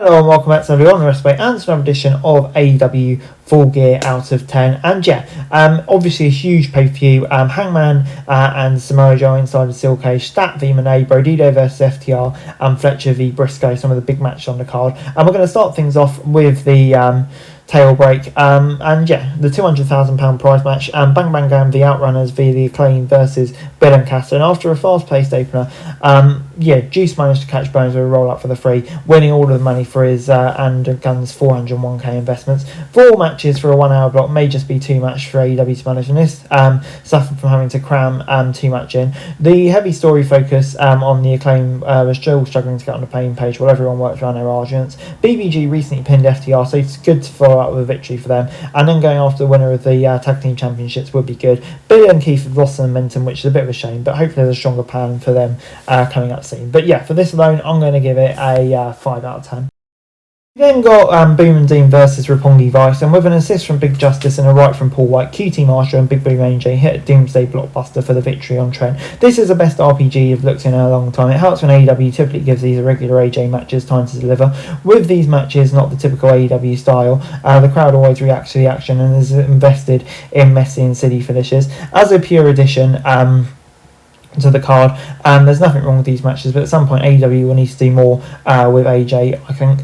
Hello and welcome back to everyone, the rest way and another edition of AEW Full Gear out of 10. And obviously a huge pay-per-view. Hangman and Samoa Joe inside the steel cage, Stat v Monet, Brodido versus FTR, and Fletcher v Briscoe, some of the big matches on the card. And we're going to start things off with the tail break, the £200,000 prize match, Bang Bang Gang, the Outrunners via the Acclaim versus Bill and Caster. And after a fast-paced opener, Juice managed to catch Bones with a roll-up for the free, winning all of the money for his and Guns 401k investments. 4 matches for a 1 hour block may just be too much for AEW to manage, and this suffered from having to cram too much in. The heavy story focus on the Acclaim was still struggling to get on the paying page while everyone worked around their arguments. BBG recently pinned FTR, so it's good to follow up with a victory for them, and then going after the winner of the tag team championships would be good. Billy and Keith have lost some momentum, which is a bit of a shame, but hopefully there's a stronger plan for them coming up soon. But for this alone, I'm going to give it a 5 out of 10. We then got Boom and Dean versus Roppongi Vice, and with an assist from Big Justice and a right from Paul White, QT Marshall and Big Blue Ranger hit a Doomsday blockbuster for the victory on Trent. This is the best RPG you've looked in a long time. It helps when AEW typically gives these irregular AJ matches time to deliver. With these matches, not the typical AEW style, the crowd always reacts to the action and is invested in messy and silly finishes. As a pure addition to the card, there's nothing wrong with these matches, but at some point AEW will need to do more with AJ, I think.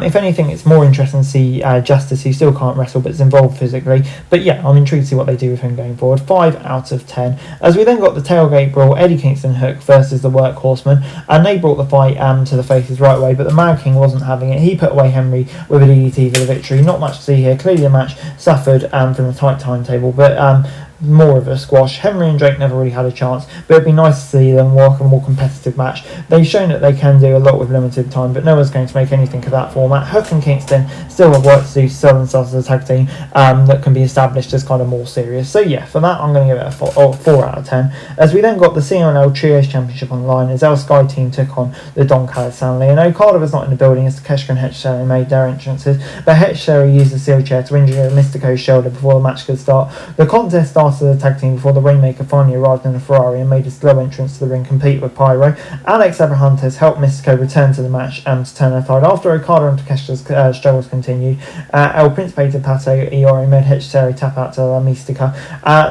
If anything, it's more interesting to see Justice, who still can't wrestle but is involved physically. But I'm intrigued to see what they do with him going forward. 5 out of 10. As we then got the tailgate brawl, Eddie Kingston Hook versus the Workhorsemen, and they brought the fight to the faces right away, but the Mad King wasn't having it. He put away Henry with a DDT for the victory. Not much to see here. Clearly the match suffered from the tight timetable, but more of a squash. Henry and Drake never really had a chance, but it'd be nice to see them work a more competitive match. They've shown that they can do a lot with limited time, but no one's going to make anything of that format. Hook and Kingston still have work to do to sell themselves as a tag team that can be established as kind of more serious. So for that I'm going to give it a 4 out of 10. As we then got the CMLL Trios Championship on the line, as El Sky team took on the Don Callis family, and Okada was not in the building as Takeshita and Hetcheri made their entrances, but Hetcheri used the steel chair to injure Mystico's shoulder before the match could start. The contest started the tag team before the Rainmaker finally arrived in a Ferrari and made a slow entrance to the ring, complete with Pyro. Alex Abrahantes helped Mystico return to the match and to turn her tide. After Okada and Takeshita's struggles continued, El Principe de Pato Iori made Hetcheri tap out to La Mystica.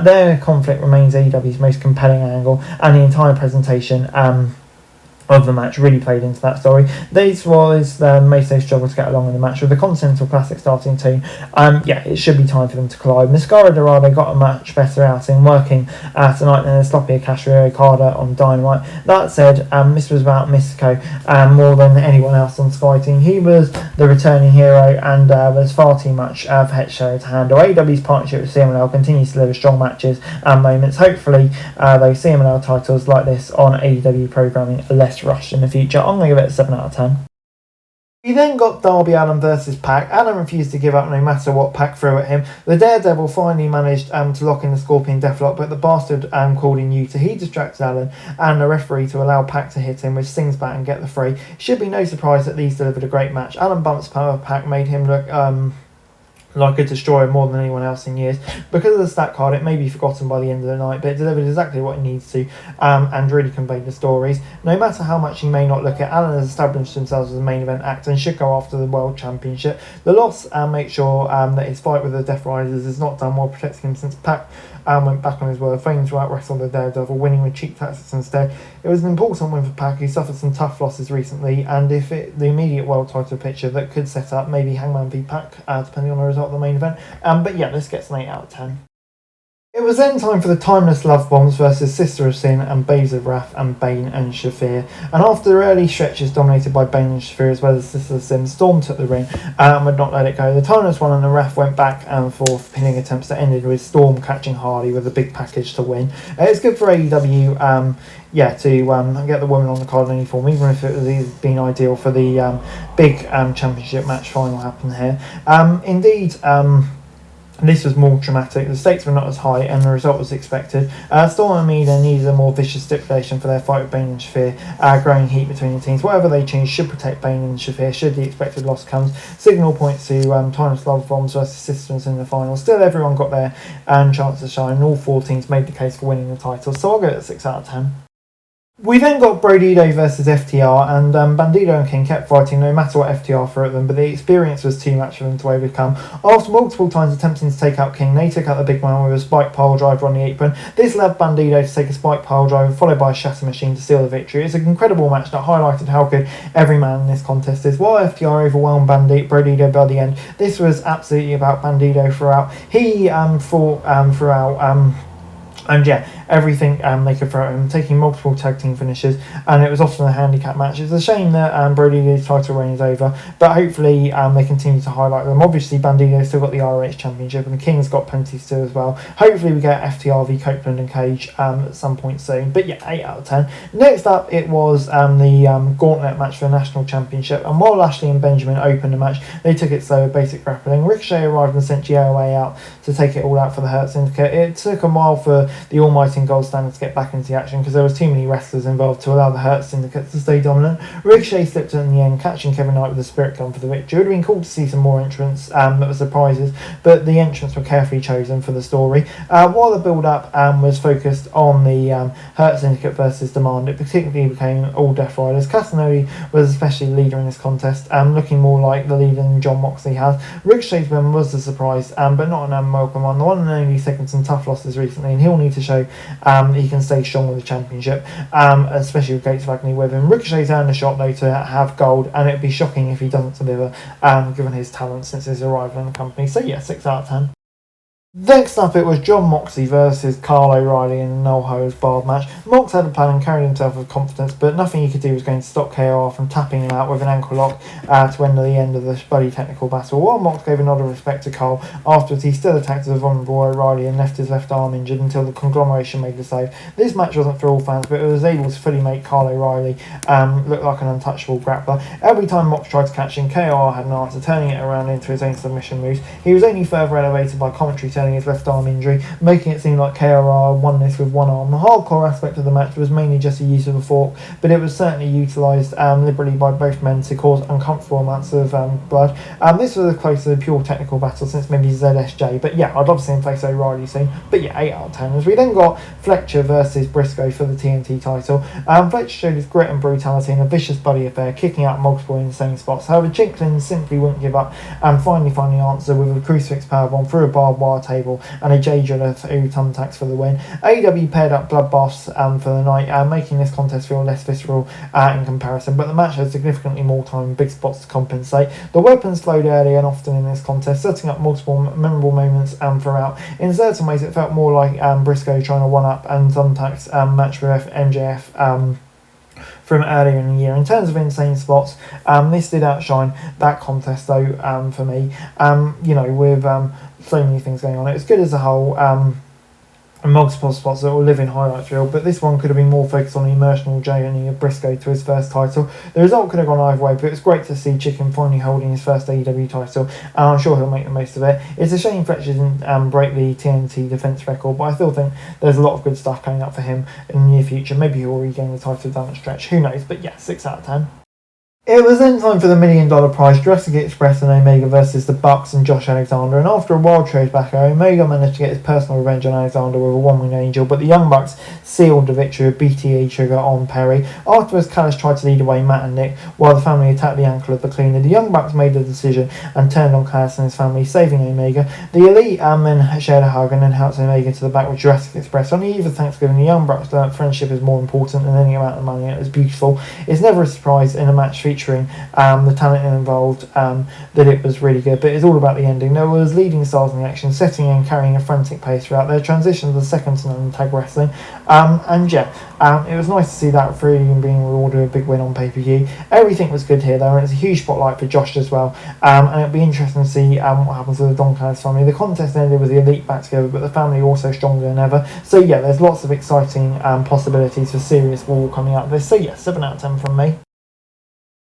Their conflict remains AEW's most compelling angle, and the entire presentation of the match really played into that story. This was the Meso struggle to get along in the match with the Continental Classic starting tune. It should be time for them to collide. Mascara Dorado got a much better outing, working tonight than a sloppier Cash-Rio Okada on Dynamite. That said, this was about Mystico more than anyone else on Sky Team. He was the returning hero, and there's far too much for Hetcheri to handle. AEW's partnership with CMLL continues to deliver strong matches and moments. Hopefully, those CMLL titles like this on AEW programming are less rushed in the future. I'm going to give it a 7 out of 10. We then got Darby Allin versus Pac. Allin refused to give up no matter what Pac threw at him. The Daredevil finally managed to lock in the Scorpion Deathlock, but the bastard called in Utah. He distracted Allin and the referee to allow Pac to hit him with Sting's bat and get the free. Should be no surprise that these delivered a great match. Allin bumps power Pac, made him look like a destroyer more than anyone else in years. Because of the stat card, it may be forgotten by the end of the night, but it delivered exactly what it needs to, and really conveyed the stories. No matter how much he may not look at, Allin has established himself as a main event actor and should go after the World Championship. The loss makes sure that his fight with the Death Riders is not done while protecting him, since Pac went back on his word, failing to out-wrestle the Daredevil, winning with cheap tactics instead. It was an important win for Pac, who suffered some tough losses recently, and if the immediate world title picture that could set up maybe Hangman v Pac, depending on the result of the main event. This gets an 8 out of 10. It was then time for the Timeless Love Bombs versus Sister of Sin and Babes of Wrath and Bane and Shafir. And after the early stretches dominated by Bane and Shafir as well as Sister of Sin, Storm took the ring and would not let it go. The Timeless One and the Wrath went back and forth, pinning attempts that ended with Storm catching Hardy with a big package to win. It's good for AEW to get the woman on the card in any form, even if it was been ideal for the big championship match final happen here. This was more dramatic. The stakes were not as high and the result was expected. Storm and Meader needed a more vicious stipulation for their fight with Bane and Shafir, growing heat between the teams. Whatever they choose should protect Bane and Shafir should the expected loss comes. Signal points to Timeless Love Bombs versus Sisters in the final. Still, everyone got their chance to shine, and all 4 teams made the case for winning the title, so I'll go at 6 out of 10. We then got Bandido versus FTR, and Bandido and King kept fighting no matter what FTR threw at them, but the experience was too much for them to overcome. After multiple times attempting to take out King, they took out the big man with a spike pile driver on the apron. This led Bandido to take a spike pile driver, followed by a shatter machine to seal the victory. It's an incredible match that highlighted how good every man in this contest is. While FTR overwhelmed Bandido by the end, this was absolutely about Bandido throughout. He fought throughout. And yeah, everything they could throw at him, taking multiple tag team finishes, and it was often a handicap match. It's a shame that Bandido's title reign is over, but hopefully they continue to highlight them. Obviously, Bandido's still got the ROH Championship, and the King's got plenty still as well. Hopefully, we get FTR v Copeland and Cage at some point soon. But yeah, 8 out of 10. Next up, it was the Gauntlet match for the National Championship, and while Lashley and Benjamin opened the match, they took it slow with basic grappling. Ricochet arrived and sent GOA out to take it all out for the Hurt Syndicate. It took a while for the Almighty and Gold Standard to get back into the action because there was too many wrestlers involved to allow the Hurt Syndicate to stay dominant. Ricochet slipped in the end, catching Kevin Knight with a Spirit Gun for the victory. It would have been cool to see some more entrants that were surprises, but the entrants were carefully chosen for the story. While the build-up was focused on the Hurt Syndicate versus Demand, it particularly became all Death Riders. Castagnoli was especially the leader in this contest, looking more like the leader than John Moxley has. Ricochet's win was a surprise, but not an unwelcome one. The one and only taken some tough losses recently, and he'll need to show he can stay strong with the championship, especially with Gates of Agony with him. Ricochet's earned a shot though to have gold, and it'd be shocking if he doesn't deliver, given his talent since his arrival in the company. So yeah, 6 out of 10. Next up, it was John Moxley versus Kyle O'Reilly in a no-holds barred match. Mox had a plan and carried himself with confidence, but nothing he could do was going to stop KOR from tapping him out with an ankle lock to end the end of the bloody technical battle. While Mox gave a nod of respect to Kyle, afterwards he still attacked the vulnerable O'Reilly and left his left arm injured until the conglomeration made the save. This match wasn't for all fans, but it was able to fully make Kyle O'Reilly look like an untouchable grappler. Every time Mox tried to catch him, KOR had an answer, turning it around into his own submission moves. He was only further elevated by commentary turning his left arm injury, making it seem like KOR won this with one arm. The hardcore aspect of the match was mainly just a use of a fork, but it was certainly utilised liberally by both men to cause uncomfortable amounts of blood. This was as close to a pure technical battle since maybe ZSJ, but yeah, I'd love to see him face O'Reilly soon. But yeah, 8 out of 10. As we then got Fletcher versus Briscoe for the TNT title. Fletcher showed his grit and brutality in a vicious buddy affair, kicking out multiple insane spots. However, Chinklin simply wouldn't give up and finally found the answer with a crucifix powerbomb through a barbed wire table and a J driller through thumbtacks for the win. AEW paired up bloodbaths for the night, making this contest feel less visceral in comparison, but the match had significantly more time and big spots to compensate. The weapons flowed early and often in this contest, setting up multiple memorable moments throughout. In certain ways, it felt more like Briscoe trying to one-up and thumbtacks match with MJF from earlier in the year. In terms of insane spots, this did outshine that contest though for me. With so many things going on, it was good as a whole. And multiple spots that will live in highlight reel, but this one could have been more focused on the emotional journey of Briscoe to his first title. The result could have gone either way, but it's great to see Chicken finally holding his first AEW title, and I'm sure he'll make the most of it. It's a shame Fletcher didn't break the TNT defence record, but I still think there's a lot of good stuff coming up for him in the near future. Maybe he'll regain the title down the stretch, who knows, but yeah, 6 out of 10. It was then time for the $1 million prize, Jurassic Express and Omega versus the Bucks and Josh Alexander, and after a wild trade back, Omega managed to get his personal revenge on Alexander with a one-wing angel, but the Young Bucks sealed the victory with BTA trigger on Perry. Afterwards, Callis tried to lead away Matt and Nick, while the family attacked the ankle of the cleaner. The Young Bucks made the decision and turned on Callis and his family, saving Omega. The Elite then shared a hug and then helped Omega to the back with Jurassic Express. On the eve of Thanksgiving, the Young Bucks learned friendship is more important than any amount of money, and it was beautiful. It's never a surprise in a match featuring the talent involved that it was really good, but it's all about the ending. There was leading stars in the action, setting and carrying a frantic pace throughout their transition to the second to none tag wrestling, it was nice to see that through and being rewarded with a big win on pay-per-view. Everything was good here though, and it's a huge spotlight for Josh as well, and it'll be interesting to see what happens with the Don Callis family. The contest ended with the Elite back together, but the family also stronger than ever, so yeah, there's lots of exciting possibilities for serious war coming out of this. So yeah, 7 out of 10 from me.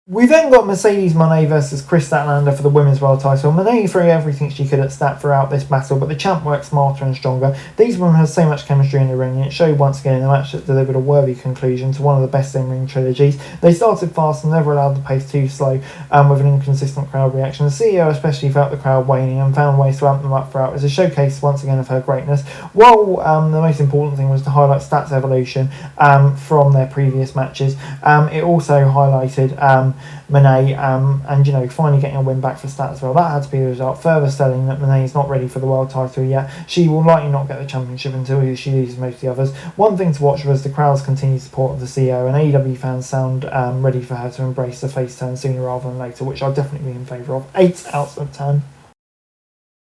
We then got Mercedes Moné versus Chris Statlander for the Women's World title. Moné threw everything she could at Stat throughout this battle, but the champ worked smarter and stronger. These women had so much chemistry in the ring, and it showed once again in a match that delivered a worthy conclusion to one of the best in-ring trilogies. They started fast and never allowed the pace too slow, with an inconsistent crowd reaction. The CEO especially felt the crowd waning and found ways to amp them up throughout. It was a showcase once again of her greatness. While the most important thing was to highlight Stat's evolution from their previous matches, it also highlighted Moné, and finally getting a win back for Stat as well. That had to be the result, further selling that Moné is not ready for the world title yet. She will likely not get the championship until she loses most of the others. One thing to watch was the crowd's continued support of the CEO, and AEW fans sound ready for her to embrace the face turn sooner rather than later, which I'll definitely be in favour of. 8 out of 10.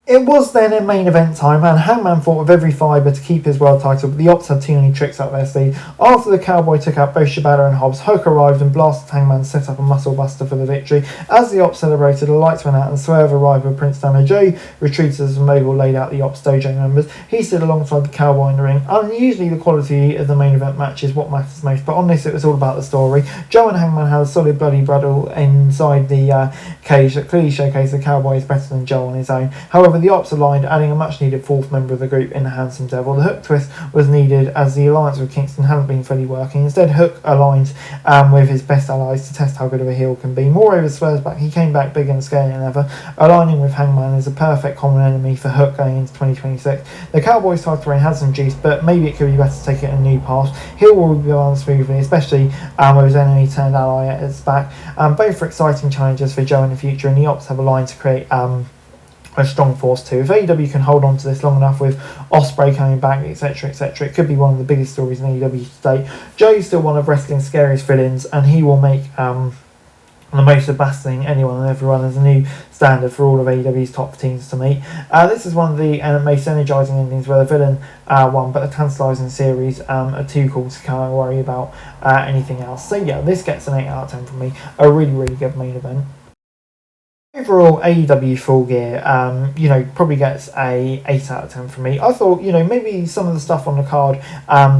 It was then in main event time, and Hangman fought with every fibre to keep his world title, but the Ops had too many tricks up their sleeve. After the Cowboy took out both Shibata and Hobbs, Hook arrived and blasted Hangman to set up a muscle buster for the victory. As the Ops celebrated, the lights went out and Swerve arrived with Prince Danner. Joe retreated as Mogul laid out the Ops dojo members. He stood alongside the Cowboy in the ring. Unusually, the quality of the main event match is what matters most, but on this it was all about the story. Joe and Hangman had a solid bloody battle inside the cage that clearly showcased the Cowboy is better than Joe on his own. However, the Ops aligned, adding a much needed fourth member of the group in the Handsome Devil. The Hook twist was needed as the alliance with Kingston hadn't been fully working. Instead, Hook aligned with his best allies to test how good of a heel can be. Moreover, Swerve's back. He came back bigger and scarier than ever. Aligning with Hangman is a perfect common enemy for Hook going into 2026. The Cowboys' title reign has some juice, but maybe it could be better to take it in a new path. Hill will be on smoothly, especially with his enemy turned ally at his back. Both are exciting challenges for Joe in the future, and the Ops have aligned to create a strong force too. If AEW can hold on to this long enough with Ospreay coming back, etc., etc., it could be one of the biggest stories in AEW today. Joe's still one of wrestling's scariest villains, and he will make the most of battling anyone and everyone as a new standard for all of AEW's top teams to meet. This is one of the most energising endings where the villain won, but a tantalising series are too cool to kind of worry about anything else. So yeah, this gets an 8 out of 10 from me. A really, really good main event. Overall, AEW Full Gear, probably gets a 8 out of 10 from me. I thought, maybe some of the stuff on the card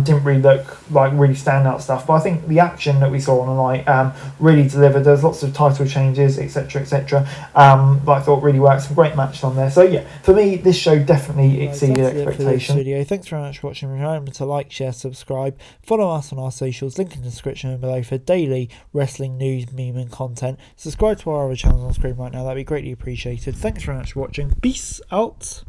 didn't really look like really standout stuff, but I think the action that we saw on the night really delivered. There's lots of title changes, etc., etc. That I thought really worked. Some great matches on there. So yeah, for me, this show definitely exceeded expectations. Video. Thanks very much for watching. Remember to like, share, subscribe, follow us on our socials. Link in the description below for daily wrestling news, meme, and content. Subscribe to our other channels on screen right now. That'd be greatly appreciated. Thanks very much for watching. Peace out.